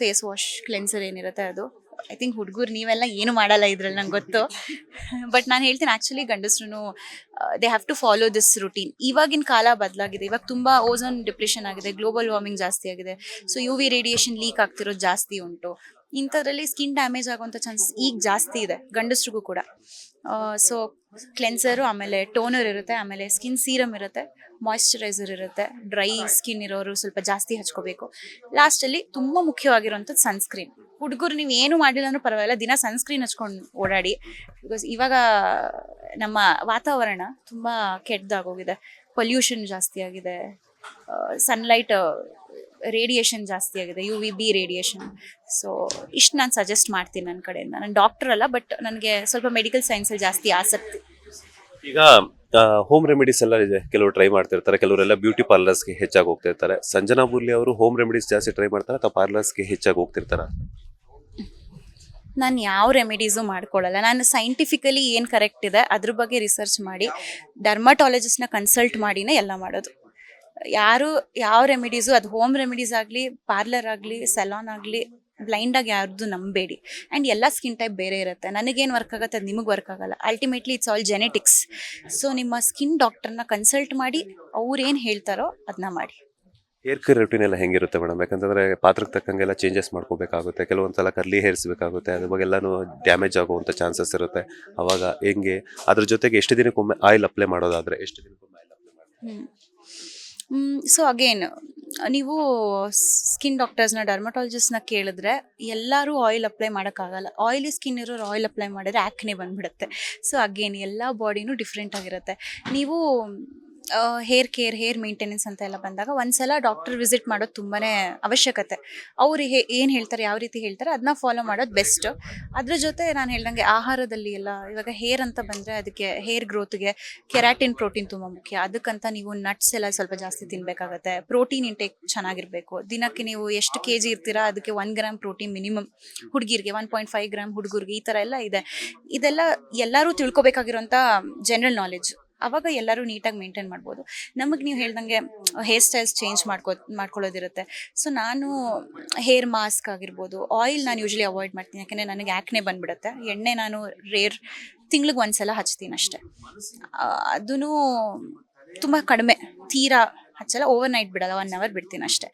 Speaker 2: ಫೇಸ್ ವಾಶ್, ಕ್ಲೆನ್ಸರ್ ಏನಿರುತ್ತೆ ಅದು. ಐ ಥಿಂಕ್ ಹುಡುಗರು ನೀವೆಲ್ಲ ಏನು ಮಾಡಲ್ಲ ಇದ್ರಲ್ಲಿ, ನಂಗೆ ಗೊತ್ತು. ಬಟ್ ನಾನು ಹೇಳ್ತೀನಿ, ಆ್ಯಕ್ಚುಲಿ ಗಂಡಸ್ರು they have to follow this routine. ಇವಾಗಿನ ಕಾಲ ಬದಲಾಗಿದೆ. ಇವಾಗ ತುಂಬ ಓಝೋನ್ ಡಿಪ್ರೆಷನ್ ಆಗಿದೆ, ಗ್ಲೋಬಲ್ ವಾರ್ಮಿಂಗ್ ಜಾಸ್ತಿ ಆಗಿದೆ. ಸೊ UV ರೇಡಿಯೇಷನ್ ಲೀಕ್ ಆಗ್ತಿರೋದು ಜಾಸ್ತಿ ಉಂಟು. ಇಂಥದ್ರಲ್ಲಿ ಸ್ಕಿನ್ ಡ್ಯಾಮೇಜ್ ಆಗುವಂಥ ಚಾನ್ಸಸ್ ಈಗ ಜಾಸ್ತಿ ಇದೆ ಗಂಡಸ್ರಿಗೂ ಕೂಡ. ಸೊ ಕ್ಲೆನ್ಸರು, ಆಮೇಲೆ ಟೋನರ್ ಇರುತ್ತೆ, ಆಮೇಲೆ ಸ್ಕಿನ್ ಸೀರಮ್ ಇರುತ್ತೆ, ಮಾಯ್ಶ್ಚರೈಸರ್ ಇರುತ್ತೆ. ಡ್ರೈ ಸ್ಕಿನ್ ಇರೋರು ಸ್ವಲ್ಪ ಜಾಸ್ತಿ ಹಚ್ಕೋಬೇಕು. ಲಾಸ್ಟಲ್ಲಿ ತುಂಬ ಮುಖ್ಯವಾಗಿರೋಂಥದ್ದು ಸನ್ಸ್ಕ್ರೀನ್. ಹುಡುಗರು ನೀವು ಏನು ಮಾಡಿಲ್ಲ ಅಂದ್ರೂ ಪರವಾಗಿಲ್ಲ, ದಿನ ಸನ್ಸ್ಕ್ರೀನ್ ಹಚ್ಕೊಂಡು ಓಡಾಡಿ. ಬಿಕಾಸ್ ಇವಾಗ ನಮ್ಮ ವಾತಾವರಣ ತುಂಬ ಕೆಟ್ಟದಾಗೋಗಿದೆ, ಪೊಲ್ಯೂಷನ್ ಜಾಸ್ತಿ ಆಗಿದೆ, ಸನ್ಲೈಟ್ ರೇಡಿಯೇಷನ್ ಜಾಸ್ತಿ ಆಗಿದೆ, UVB ರೇಡಿಯೇಷನ್. ಸೊ ಇಷ್ಟು ನಾನು ಸಜೆಸ್ಟ್ ಮಾಡ್ತೀನಿ ನನ್ನ ಕಡೆಯಿಂದ. ನಾನು ಡಾಕ್ಟರ್ ಅಲ್ಲ, ಬಟ್ ನನಗೆ ಸ್ವಲ್ಪ ಮೆಡಿಕಲ್ ಸೈನ್ಸಲ್ಲಿ ಜಾಸ್ತಿ ಆಸಕ್ತಿ.
Speaker 1: ಈಗ ಹೋಮ್ ರೆಮಿಡೀಸ್ ಎಲ್ಲ ಇದೆ, ಕೆಲವರು ಟ್ರೈ ಮಾಡ್ತಿರ್ತಾರೆ, ಕೆಲವರೆಲ್ಲ ಬ್ಯೂಟಿ ಪಾರ್ಲರ್ಸ್ಗೆ ಹೆಚ್ಚಾಗಿ ಹೋಗ್ತಿರ್ತಾರೆ. ಸಂಜನಾ ಬುರ್ಲಿ ಅವರು ಹೋಮ್ ರೆಮಿಡೀಸ್ ಜಾಸ್ತಿ ಟ್ರೈ ಮಾಡ್ತಾರೆ ಅಥವಾ ಪಾರ್ಲರ್ಸ್ಗೆ ಹೆಚ್ಚಾಗಿ ಹೋಗ್ತಿರ್ತಾರೆ?
Speaker 2: ನಾನು ಯಾವ ರೆಮಿಡೀಸು ಮಾಡ್ಕೊಳ್ಳಲ್ಲ. ನಾನು ಸೈಂಟಿಫಿಕಲಿ ಏನು ಕರೆಕ್ಟ್ ಇದೆ ಅದ್ರ ಬಗ್ಗೆ ರಿಸರ್ಚ್ ಮಾಡಿ ಡರ್ಮಟಾಲಜಿಸ್ಟ್ನ ಕನ್ಸಲ್ಟ್ ಮಾಡಿನೇ ಎಲ್ಲ ಮಾಡೋದು. ಯಾರು ಯಾವ ರೆಮಿಡೀಸು, ಅದು ಹೋಮ್ ರೆಮಿಡೀಸ್ ಆಗಲಿ, ಪಾರ್ಲರ್ ಆಗಲಿ, ಸೆಲಾನ್ ಆಗಲಿ, ಬ್ಲೈಂಡಾಗಿ ಯಾರ್ದು ನಂಬೇಡಿ. ಆ್ಯಂಡ್ ಎಲ್ಲ ಸ್ಕಿನ್ ಟೈಪ್ ಬೇರೆ ಇರುತ್ತೆ. ನನಗೇನು ವರ್ಕ್ ಆಗುತ್ತೆ ಅದು ನಿಮಗೆ ವರ್ಕ್ ಆಗಲ್ಲ. Ultimately it's all genetics. So ನಿಮ್ಮ ಸ್ಕಿನ್ ಡಾಕ್ಟರ್ನ ಕನ್ಸಲ್ಟ್ ಮಾಡಿ ಅವ್ರೇನು ಹೇಳ್ತಾರೋ ಅದನ್ನ ಮಾಡಿ.
Speaker 1: ಹೇರ್ ಕೇರ್ ರೂಟೀನ್ ಎಲ್ಲ ಹೆಂಗಿರುತ್ತೆ ಮೇಡಮ್? ಯಾಕಂತಂದ್ರೆ ಪಾತ್ರಕ್ಕೆ ತಕ್ಕಂಗೆಲ್ಲ ಚೇಂಜಸ್ ಮಾಡ್ಕೋಬೇಕಾಗುತ್ತೆ, ಕೆಲವೊಂದ್ಸಲ ಕರ್ಲಿ ಹೇರ್ಸ್ ಬೇಕಾಗುತ್ತೆ, ಅದ್ರ ಬಗ್ಗೆ ಎಲ್ಲಾನು ಡ್ಯಾಮೇಜ್ ಆಗುವಂಥ ಚಾನ್ಸಸ್ ಇರುತ್ತೆ. ಅವಾಗ ಹೆಂಗೆ, ಅದ್ರ ಜೊತೆಗೆ ಎಷ್ಟು ದಿನಕ್ಕೊಮ್ಮೆ ಆಯಿಲ್ ಅಪ್ಲೈ ಮಾಡೋದಾದ್ರೆ ಎಷ್ಟು ದಿನಕ್ಕೊಮ್ಮೆ ಆಯಿಲ್ ಅಪ್ಲೈ ಮಾಡಿ?
Speaker 2: ಸೊ ಅಗೇನ್ ನೀವು ಸ್ಕಿನ್ ಡಾಕ್ಟರ್ಸ್ನ, ಡರ್ಮಟಾಲಜಿಸ್ಟ್ನ ಕೇಳಿದ್ರೆ ಎಲ್ಲರೂ ಆಯಿಲ್ ಅಪ್ಲೈ ಮಾಡೋಕ್ಕಾಗಲ್ಲ. ಆಯಿಲಿ ಸ್ಕಿನ್ ಇರೋರು ಆಯಿಲ್ ಅಪ್ಲೈ ಮಾಡಿದ್ರೆ ಆ್ಯಕ್ನೆ ಬಂದುಬಿಡುತ್ತೆ. ಸೊ ಅಗೇನ್ ಎಲ್ಲ ಬಾಡಿನೂ ಡಿಫ್ರೆಂಟ್ ಆಗಿರುತ್ತೆ. ನೀವು ಹೇರ್ ಕೇರ್, ಹೇರ್ ಮೇಂಟೆನೆನ್ಸ್ ಅಂತ ಎಲ್ಲ ಬಂದಾಗ ಒಂದ್ಸಲ ಡಾಕ್ಟರ್ ವಿಸಿಟ್ ಮಾಡೋದು ತುಂಬಾ ಅವಶ್ಯಕತೆ. ಅವರು ಏನು ಹೇಳ್ತಾರೆ, ಯಾವ ರೀತಿ ಹೇಳ್ತಾರೆ ಅದನ್ನ ಫಾಲೋ ಮಾಡೋದು ಬೆಸ್ಟ್. ಅದ್ರ ಜೊತೆ ನಾನು ಹೇಳ್ದಂಗೆ ಆಹಾರದಲ್ಲಿ ಎಲ್ಲ, ಇವಾಗ ಹೇರ್ ಅಂತ ಬಂದರೆ ಅದಕ್ಕೆ ಹೇರ್ ಗ್ರೋತ್ಗೆ ಕೆರಾಟಿನ್, ಪ್ರೋಟೀನ್ ತುಂಬ ಮುಖ್ಯ. ಅದಕ್ಕಂತ ನೀವು ನಟ್ಸ್ ಎಲ್ಲ ಸ್ವಲ್ಪ ಜಾಸ್ತಿ ತಿನ್ನಬೇಕಾಗತ್ತೆ. ಪ್ರೋಟೀನ್ ಇಂಟೇಕ್ ಚೆನ್ನಾಗಿರಬೇಕು. ದಿನಕ್ಕೆ ನೀವು ಎಷ್ಟು kg ಇರ್ತೀರಾ ಅದಕ್ಕೆ 1 ಗ್ರಾಮ್ ಪ್ರೋಟೀನ್ ಮಿನಿಮಮ್. ಹುಡುಗಿರಿಗೆ 1.5 ಗ್ರಾಮ್, ಹುಡುಗರಿಗೆ ಈ ಥರ ಎಲ್ಲ ಇದೆ. ಇದೆಲ್ಲ ಎಲ್ಲರೂ ತಿಳ್ಕೊಬೇಕಾಗಿರೋಂಥ ಜನರಲ್ ನಾಲೆಜ್. ಅವಾಗ ಎಲ್ಲರೂ ನೀಟಾಗಿ ಮೇಂಟೈನ್ ಮಾಡ್ಬೋದು. ನಮಗೆ ನೀವು ಹೇಳ್ದಂಗೆ ಹೇರ್ ಸ್ಟೈಲ್ಸ್ ಚೇಂಜ್ ಮಾಡ್ಕೊಳ್ಳೋದಿರುತ್ತೆ. ಸೊ ನಾನು ಹೇರ್ ಮಾಸ್ಕ್ ಆಗಿರ್ಬೋದು, ಆಯಿಲ್ ನಾನು ಯೂಶ್ವಲಿ ಅವಾಯ್ಡ್ ಮಾಡ್ತೀನಿ, ಯಾಕೆಂದರೆ ನನಗೆ ಆ್ಯಕ್ನೆ ಬಂದುಬಿಡುತ್ತೆ. ಎಣ್ಣೆ ನಾನು ತಿಂಗ್ಳಿಗೆ ಒಂದ್ಸಲ ಹಚ್ತೀನಿ ಅಷ್ಟೇ. ಅದೂ ತುಂಬ ಕಡಿಮೆ, ತೀರಾ ಹಚ್ಚಲ್ಲ, ಓವರ್ ನೈಟ್ ಬಿಡಲ್ಲ, 1 hour ಬಿಡ್ತೀನಿ ಅಷ್ಟೇ.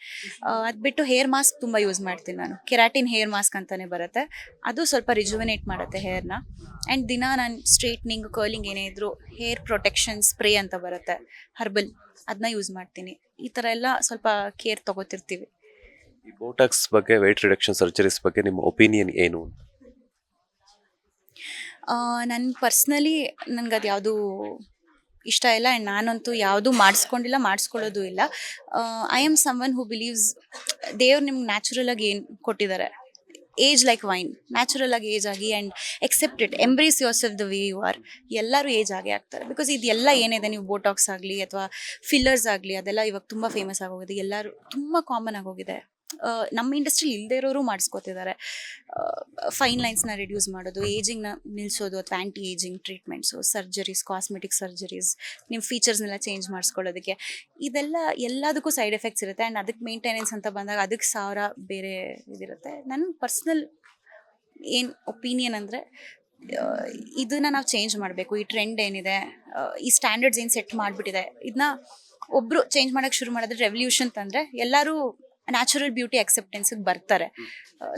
Speaker 2: ಅದು ಬಿಟ್ಟು ಹೇರ್ ಮಾಸ್ಕ್ ತುಂಬ ಯೂಸ್ ಮಾಡ್ತೀನಿ ನಾನು. ಕೆರಾಟಿನ್ ಹೇರ್ ಮಾಸ್ಕ್ ಅಂತಲೇ ಬರುತ್ತೆ, ಅದು ಸ್ವಲ್ಪ ರಿಜುವಿನೇಟ್ ಮಾಡುತ್ತೆ ಹೇರ್ನ. ಆ್ಯಂಡ್ ದಿನ ನಾನು ಸ್ಟ್ರೇಟ್ನಿಂಗ್, ಕರ್ಲಿಂಗ್ ಏನೇ ಇದ್ದರೂ ಹೇರ್ ಪ್ರೊಟೆಕ್ಷನ್ ಸ್ಪ್ರೇ ಅಂತ ಬರುತ್ತೆ, ಹರ್ಬಲ್, ಅದನ್ನ ಯೂಸ್ ಮಾಡ್ತೀನಿ. ಈ ಥರ ಎಲ್ಲ ಸ್ವಲ್ಪ ಕೇರ್ ತೊಗೋತಿರ್ತೀವಿ.
Speaker 1: ಈ ಬೋಟಾಕ್ಸ್ ಬಗ್ಗೆ, ವೆಯ್ಟ್ ರಿಡಕ್ಷನ್ ಸರ್ಜರೀಸ್ ಬಗ್ಗೆ ನಿಮ್ಮ ಒಪಿನಿಯನ್ ಏನು?
Speaker 2: ನನ್ನ ಪರ್ಸ್ನಲಿ ನನಗೆ ಅದು ಯಾವುದೂ ಇಷ್ಟ ಇಲ್ಲ. ಆ್ಯಂಡ್ ನಾನಂತೂ ಯಾವುದೂ ಮಾಡಿಸ್ಕೊಳ್ಳೋದು ಇಲ್ಲ. I am someone who believes ದೇವ್ರು ನಿಮ್ಗೆ ನ್ಯಾಚುರಲಾಗಿ ಏನು ಕೊಟ್ಟಿದ್ದಾರೆ, ಏಜ್ ಲೈಕ್ ವೈನ್, ನ್ಯಾಚುರಲ್ ಆಗಿ ಏಜ್ ಆಗಿ and accept it, embrace yourself the way you are. ಎಲ್ಲರೂ ಏಜ್ ಆಗೇ ಆಗ್ತಾರೆ. ಬಿಕಾಸ್ ಇದೆಲ್ಲ ಏನಿದೆ, ನೀವು ಬೋಟಾಕ್ಸ್ ಆಗಲಿ ಅಥವಾ ಫಿಲ್ಲರ್ಸ್ ಆಗಲಿ, ಅದೆಲ್ಲ ಇವಾಗ ತುಂಬ ಫೇಮಸ್ ಆಗೋಗಿದೆ, ಎಲ್ಲರೂ ತುಂಬ ಕಾಮನ್ ಆಗೋಗಿದೆ. ನಮ್ಮ ಇಂಡಸ್ಟ್ರಿಲಿ ಇಲ್ಲದೆ ಇರೋರು ಮಾಡಿಸ್ಕೋತಿದ್ದಾರೆ. ಫೈನ್ ಲೈನ್ಸ್ನ ರಿಡ್ಯೂಸ್ ಮಾಡೋದು, ಏಜಿಂಗ್ನ ನಿಲ್ಲಿಸೋದು, ಅಥವಾ ಆ್ಯಂಟಿ ageing treatments, surgeries, cosmetic surgeries, ನಿಮ್ಮ ಫೀಚರ್ಸ್ನೆಲ್ಲ ಚೇಂಜ್ ಮಾಡಿಸ್ಕೊಳ್ಳೋದಕ್ಕೆ, ಇದೆಲ್ಲ ಎಲ್ಲದಕ್ಕೂ ಸೈಡ್ ಎಫೆಕ್ಟ್ಸ್ ಇರುತ್ತೆ. ಆ್ಯಂಡ್ ಅದಕ್ಕೆ ಮೇಂಟೆನೆನ್ಸ್ ಅಂತ ಬಂದಾಗ ಅದಕ್ಕೆ 1000 ಬೇರೆ ಇದಿರುತ್ತೆ. ನನ್ನ ಪರ್ಸ್ನಲ್ ಏನು ಒಪಿನಿಯನ್ ಅಂದರೆ, ಇದನ್ನು ನಾವು ಚೇಂಜ್ ಮಾಡಬೇಕು. ಈ ಟ್ರೆಂಡ್ ಏನಿದೆ, ಈ ಸ್ಟ್ಯಾಂಡರ್ಡ್ಸ್ ಏನು ಸೆಟ್ ಮಾಡಿಬಿಟ್ಟಿದೆ, ಇದನ್ನ ಒಬ್ಬರು ಚೇಂಜ್ ಮಾಡೋಕ್ಕೆ ಶುರು ಮಾಡಿದ್ರೆ ರೆವಲ್ಯೂಷನ್ ತಂದರೆ ಎಲ್ಲರೂ ನ್ಯಾಚುರಲ್ ಬ್ಯೂಟಿ ಅಕ್ಸೆಪ್ಟೆನ್ಸಿಗೆ ಬರ್ತಾರೆ.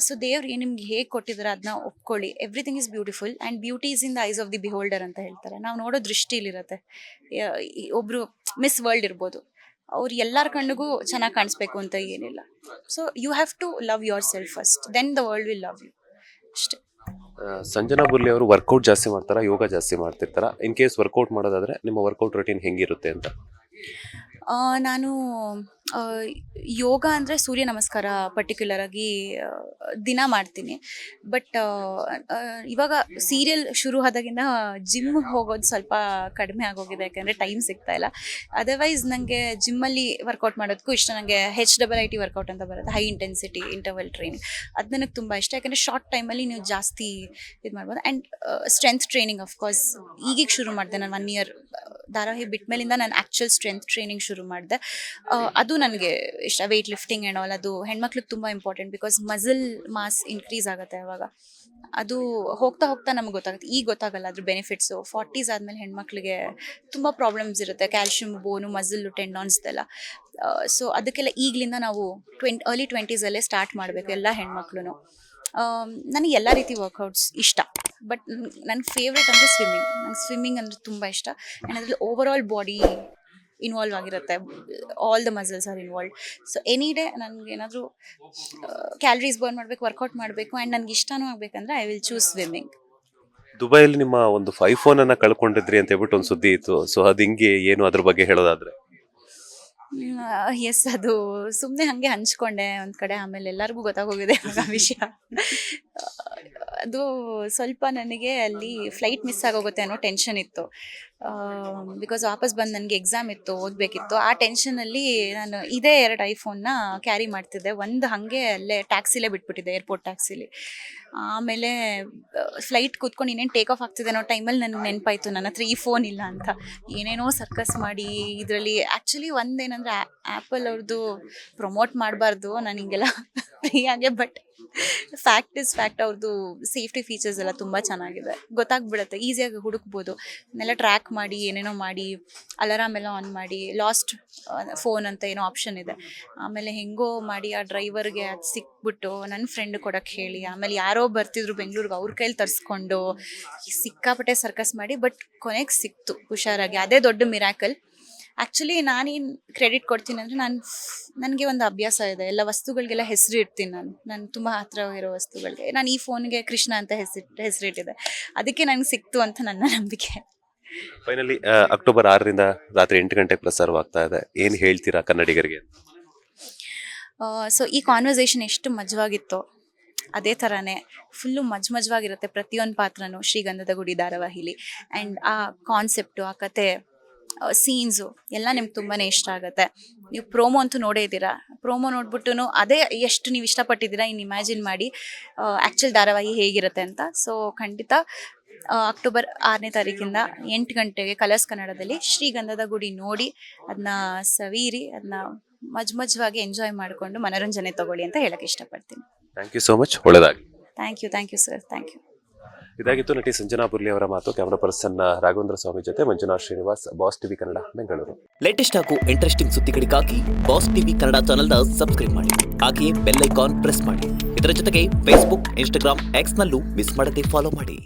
Speaker 2: ಸೊ ದೇವ್ರು ನಿಮ್ಗೆ ಹೇಗೆ ಕೊಟ್ಟಿದ್ದಾರೆ ಅದನ್ನ ಒಪ್ಕೊಳ್ಳಿ. Everything is beautiful and beauty is in the eyes of the beholder ಅಂತ ಹೇಳ್ತಾರೆ. ನಾವು ನೋಡೋ ದೃಷ್ಟಿಲಿರುತ್ತೆ. ಒಬ್ಬರು ಮಿಸ್ ವರ್ಲ್ಡ್ ಇರ್ಬೋದು, ಅವ್ರು ಎಲ್ಲರ ಕಣ್ಣಿಗೂ ಚೆನ್ನಾಗಿ ಕಾಣಿಸ್ಬೇಕು ಅಂತ ಏನಿಲ್ಲ. So you have to love yourself first, then the world will love you, ಅಷ್ಟೇ.
Speaker 1: ಸಂಜನಾ ಬುರ್ಲಿ ಅವರು ವರ್ಕೌಟ್ ಜಾಸ್ತಿ ಮಾಡ್ತಾರಾ, ಯೋಗ ಜಾಸ್ತಿ ಮಾಡ್ತಿರ್ತಾರಾ? ಇನ್ ಕೇಸ್ ವರ್ಕೌಟ್ ಮಾಡೋದಾದ್ರೆ ನಿಮ್ಮ ವರ್ಕೌಟ್ ರೂಟೀನ್ ಹೆಂಗಿರುತ್ತೆ ಅಂತ?
Speaker 2: ನಾನು ಯೋಗ ಅಂದರೆ ಸೂರ್ಯ ನಮಸ್ಕಾರ ಪರ್ಟಿಕ್ಯುಲರ್ ಆಗಿ ದಿನ ಮಾಡ್ತೀನಿ. ಬಟ್ ಇವಾಗ ಸೀರಿಯಲ್ ಶುರು ಆದಾಗಿಂದ ಜಿಮ್ ಹೋಗೋದು ಸ್ವಲ್ಪ ಕಡಿಮೆ ಆಗೋಗಿದೆ, ಯಾಕೆಂದರೆ ಟೈಮ್ ಸಿಗ್ತಾ ಇಲ್ಲ. ಅದರ್ವೈಸ್ ನನಗೆ ಜಿಮ್ಮಲ್ಲಿ ವರ್ಕೌಟ್ ಮಾಡೋದಕ್ಕೂ ಇಷ್ಟ. ನನಗೆ HIIT ವರ್ಕೌಟ್ ಅಂತ ಬರುತ್ತೆ, ಹೈ ಇಂಟೆನ್ಸಿಟಿ ಇಂಟರ್ವಲ್ ಟ್ರೈನಿಂಗ್. ಅದು ನನಗೆ ತುಂಬ ಇಷ್ಟ, ಯಾಕೆಂದರೆ ಶಾರ್ಟ್ ಟೈಮಲ್ಲಿ ನೀವು ಜಾಸ್ತಿ ಇದು ಮಾಡ್ಬೋದು. ಆ್ಯಂಡ್ ಸ್ಟ್ರೆಂತ್ ಟ್ರೈನಿಂಗ್ ಅಫ್ಕೋರ್ಸ್ ಈಗೀಗ ಶುರು ಮಾಡಿದೆ ನಾನು. 1 year ಧಾರಾವಾಹಿ ಬಿಟ್ಟ ಮೇಲಿಂದ ನಾನು ಆ್ಯಕ್ಚುಯಲ್ ಸ್ಟ್ರೆಂತ್ ಟ್ರೈನಿಂಗ್ ಶುರು ಮಾಡಿದೆ. ಅದು ನನಗೆ ಇಷ್ಟ. ವೆಯ್ಟ್ ಲಿಫ್ಟಿಂಗ್ ಆ್ಯಂಡ್ ಆಲ್, ಅದು ಹೆಣ್ಮಕ್ಳಿಗೆ ತುಂಬ important. Because muscle mass increase ಆಗುತ್ತೆ ಅವಾಗ. ಅದು ಹೋಗ್ತಾ ಹೋಗ್ತಾ ನಮ್ಗೆ ಗೊತ್ತಾಗುತ್ತೆ, ಈಗ ಗೊತ್ತಾಗಲ್ಲ ಅದ್ರ ಬೆನಿಫಿಟ್ಸು. 40s ಆದಮೇಲೆ ಹೆಣ್ಮಕ್ಳಿಗೆ ತುಂಬ ಪ್ರಾಬ್ಲಮ್ಸ್ ಇರುತ್ತೆ, ಕ್ಯಾಲ್ಶಿಯಮ್, ಬೋನು, ಮಸಲ್ಲು, ಟೆಂಡಾನ್ಸ್ದೆಲ್ಲ. ಸೊ ಅದಕ್ಕೆಲ್ಲ ಈಗಲಿಂದ ನಾವು early 20s ಸ್ಟಾರ್ಟ್ ಮಾಡಬೇಕು ಎಲ್ಲ ಹೆಣ್ಮಕ್ಳು. ನನಗೆ ಎಲ್ಲ ರೀತಿ ವರ್ಕೌಟ್ಸ್ ಇಷ್ಟ, ಬಟ್ ನನ್ನ ಫೇವ್ರೇಟ್ ಅಂದರೆ ಸ್ವಿಮ್ಮಿಂಗ್. ನಂಗೆ ಸ್ವಿಮ್ಮಿಂಗ್ ಅಂದರೆ ತುಂಬ ಇಷ್ಟ. ಆ್ಯಂಡ್ ಅದರಲ್ಲಿ ಓವರ್ ಆಲ್ ಬಾಡಿ ಇನ್ವಾಲ್ವ್ ಆಗಿರುತ್ತೆ, all the muscles R involve. So any day ನನಗೇನಾದರೂ ಕ್ಯಾಲರೀಸ್ ಬರ್ನ್ ಮಾಡಬೇಕು, ವರ್ಕೌಟ್ ಮಾಡಬೇಕು ಆ್ಯಂಡ್ ನನಗೆ ಇಷ್ಟನೂ ಆಗಬೇಕಂದ್ರೆ ಐ ವಿಲ್ ಚೂಸ್ ಸ್ವಿಮ್ಮಿಂಗ್.
Speaker 1: ದುಬೈಯಲ್ಲಿ ನಿಮ್ಮ ಒಂದು ಐಫೋನ್ ಅನ್ನ ಕಳ್ಕೊಂಡಿದ್ರಿ ಅಂತ ಹೇಳ್ಬಿಟ್ಟು ಒಂದು ಸುದ್ದಿ ಇತ್ತು. ಸೊ ಅದು ಹಿಂಗೆ ಏನು ಅದ್ರ ಬಗ್ಗೆ ಹೇಳೋದಾದ್ರೆ?
Speaker 2: ಎಸ್, ಅದು ಸುಮ್ಮನೆ ಹಾಗೆ ಹಂಚ್ಕೊಂಡೆ ಒಂದು ಕಡೆ, ಆಮೇಲೆ ಎಲ್ಲರಿಗೂ ಗೊತ್ತಾಗೋಗಿದೆ ಆ ವಿಷಯ. ಅದು ಸ್ವಲ್ಪ ನನಗೆ ಅಲ್ಲಿ ಫ್ಲೈಟ್ ಮಿಸ್ ಆಗೋಗುತ್ತೆ ಅನ್ನೋ ಟೆನ್ಷನ್ ಇತ್ತು. ಬಿಕಾಸ್ ವಾಪಸ್ ಬಂದು ನನಗೆ ಎಕ್ಸಾಮ್ ಇತ್ತು, ಓದಬೇಕಿತ್ತು. ಆ ಟೆನ್ಷನಲ್ಲಿ ನಾನು ಇದೇ 2 ಐಫೋನ್ನ ಕ್ಯಾರಿ ಮಾಡ್ತಿದ್ದೆ. ಒಂದು ಹಾಗೆ ಅಲ್ಲೇ ಟ್ಯಾಕ್ಸಿಲೇ ಬಿಟ್ಬಿಟ್ಟಿದ್ದೆ, ಏರ್ಪೋರ್ಟ್ ಟ್ಯಾಕ್ಸಿಲಿ. ಆಮೇಲೆ ಫ್ಲೈಟ್ ಕೂತ್ಕೊಂಡು ಇನ್ನೇನು ಟೇಕ್ ಆಫ್ ಆಗ್ತಿದೆ ಅನ್ನೋ ಟೈಮಲ್ಲಿ ನನಗೆ ನೆನಪಾಯಿತು ನನ್ನ ಹತ್ರ ಈ ಫೋನ್ ಇಲ್ಲ ಅಂತ. ಏನೇನೋ ಸರ್ಕಸ್ ಮಾಡಿ ಇದರಲ್ಲಿ ಆ್ಯಕ್ಚುಲಿ ಒಂದೇನಂದರೆ ಆ್ಯಪಲ್ ಅವ್ರದ್ದು ಪ್ರಮೋಟ್ ಮಾಡಬಾರ್ದು ನಾನು ಹಿಂಗೆಲ್ಲ ಫ್ರೀಯಾಗೆ, ಬಟ್ ಫ್ಯಾಕ್ಟ್ ಇಸ್ ಫ್ಯಾಕ್ಟ್, ಅವ್ರದ್ದು ಸೇಫ್ಟಿ ಫೀಚರ್ಸ್ ಎಲ್ಲ ತುಂಬ ಚೆನ್ನಾಗಿದೆ. ಗೊತ್ತಾಗ್ಬಿಡುತ್ತೆ, ಈಸಿಯಾಗಿ ಹುಡುಕ್ಬೋದು. ಅದನ್ನೆಲ್ಲ ಟ್ರ್ಯಾಕ್ ಮಾಡಿ ಏನೇನೋ ಮಾಡಿ ಅಲಾರಾಮ್ ಎಲ್ಲ ಆನ್ ಮಾಡಿ ಲಾಸ್ಟ್ ಫೋನ್ ಅಂತ ಏನೋ ಆಪ್ಷನ್ ಇದೆ. ಆಮೇಲೆ ಹೆಂಗೋ ಮಾಡಿ ಆ ಡ್ರೈವರ್ಗೆ ಅದು ಸಿಕ್ಬಿಟ್ಟು ನನ್ನ ಫ್ರೆಂಡ್ ಕೊಡೋಕ್ಕೆ ಹೇಳಿ, ಆಮೇಲೆ ಯಾರೋ ಬರ್ತಿದ್ರು ಬೆಂಗಳೂರಿಗೆ, ಅವ್ರ ಕೈಲಿ ತರಿಸ್ಕೊಂಡು ಸಿಕ್ಕಾಪಟ್ಟೆ ಸರ್ಕಸ್ ಮಾಡಿ, ಬಟ್ ಕೊನೆಗೆ ಸಿಕ್ತು ಹುಷಾರಾಗಿ. ಅದೇ ದೊಡ್ಡ ಮಿರಾಕಲ್. ಆ್ಯಕ್ಚುಲಿ ನಾನೇನು ಕ್ರೆಡಿಟ್ ಕೊಡ್ತೀನಿ ಅಂದರೆ ನನಗೆ ಒಂದು ಅಭ್ಯಾಸ ಇದೆ, ಎಲ್ಲ ವಸ್ತುಗಳಿಗೆಲ್ಲ ಹೆಸರು ಇಡ್ತೀನಿ. ನಾನು ತುಂಬ ಹತ್ರ ಇರೋ ವಸ್ತುಗಳಿಗೆ. ನಾನು ಈ ಫೋನ್ಗೆ ಕೃಷ್ಣ ಅಂತ ಹೆಸರಿಟ್ಟಿದೆ, ಅದಕ್ಕೆ ನನಗೆ ಸಿಕ್ತು ಅಂತ ನನ್ನ ನಂಬಿಕೆ.
Speaker 1: ಫೈನಲಿ ಅಕ್ಟೋಬರ್ 6ರಿಂದ ರಾತ್ರಿ 8 ಗಂಟೆಗೆ ಪ್ರಸಾರವಾಗ್ತಾ ಇದೆ. ಏನು ಹೇಳ್ತೀರಾ ಕನ್ನಡಿಗರಿಗೆ?
Speaker 2: ಸೊ ಈ ಕಾನ್ವರ್ಸೇಷನ್ ಎಷ್ಟು ಮಜವಾಗಿತ್ತೋ ಅದೇ ಥರನೇ ಫುಲ್ಲು ಮಜವಾಗಿರುತ್ತೆ ಪ್ರತಿಯೊಂದು ಪಾತ್ರನೂ ಶ್ರೀಗಂಧದ ಗುಡಿ ಧಾರಾವಾಹಿಲಿ. ಆ್ಯಂಡ್ ಆ ಕಾನ್ಸೆಪ್ಟು, ಆ ಕತೆ, ಸೀನ್ಸು ಎಲ್ಲ ನಿಮ್ಗೆ ತುಂಬಾ ಇಷ್ಟ ಆಗುತ್ತೆ. ನೀವು ಪ್ರೋಮೋ ಅಂತೂ ನೋಡೇ ಇದ್ದೀರಾ. ಪ್ರೋಮೋ ನೋಡ್ಬಿಟ್ಟು ಅದೇ ಎಷ್ಟು ನೀವು ಇಷ್ಟಪಟ್ಟಿದ್ದೀರಾ ಇನ್ನು ಇಮ್ಯಾಜಿನ್ ಮಾಡಿ ಆ್ಯಕ್ಚುಲ್ ಧಾರಾವಾಹಿ ಹೇಗಿರುತ್ತೆ ಅಂತ. ಸೊ ಖಂಡಿತ ಅಕ್ಟೋಬರ್ 6ನೇ ತಾರೀಕಿಂದ 8 ಗಂಟೆಗೆ ಕಲರ್ಸ್ ಕನ್ನಡದಲ್ಲಿ ಶ್ರೀಗಂಧದ ಗುಡಿ ನೋಡಿ, ಅದನ್ನ ಸವೀರಿ, ಅದನ್ನ ಮಜವಾಗಿ ಎಂಜಾಯ್ ಮಾಡಿಕೊಂಡು ಮನೋರಂಜನೆ ತಗೊಳ್ಳಿ ಅಂತ ಹೇಳಕ್ಕೆ ಇಷ್ಟಪಡ್ತೀನಿ.
Speaker 1: Thank you so much. ಒಳ್ಳೆದಾಗಿ.
Speaker 2: Thank you sir, thank you.
Speaker 1: ಇದಾಗಿತ್ತು ನಟಿ ಸಂಜನಾ ಬುರ್ಲಿ ಅವರ ಮಾತು. ಕ್ಯಾಮರಾ ಪರ್ಸನ್ ರಾಘವೇಂದ್ರ ಸ್ವಾಮಿ ಜೊತೆ Manjunath Srinivas, boss TV Kannada, Bengaluru.
Speaker 3: Latest ಹಾಗೂ ಇಂಟ್ರೆಸ್ಟಿಂಗ್ ಸುದ್ದಿಗಳಿಗಾಗಿ ಬಾಸ್ ಟಿವಿ ಕನ್ನಡ ಚಾನೆಲ್ನ ಸಬ್ಸ್ಕ್ರೈಬ್ ಮಾಡಿ. ಹಾಗೆಯೇ ಬೆಲ್ ಐಕಾನ್ ಪ್ರೆಸ್ ಮಾಡಿ. ಇದರ ಜೊತೆಗೆ ಫೇಸ್ಬುಕ್, ಇನ್ಸ್ಟಾಗ್ರಾಮ್, ಎಕ್ಸ್ ನಲ್ಲೂ ಮಿಸ್ ಮಾಡದೆ ಫಾಲೋ ಮಾಡಿ.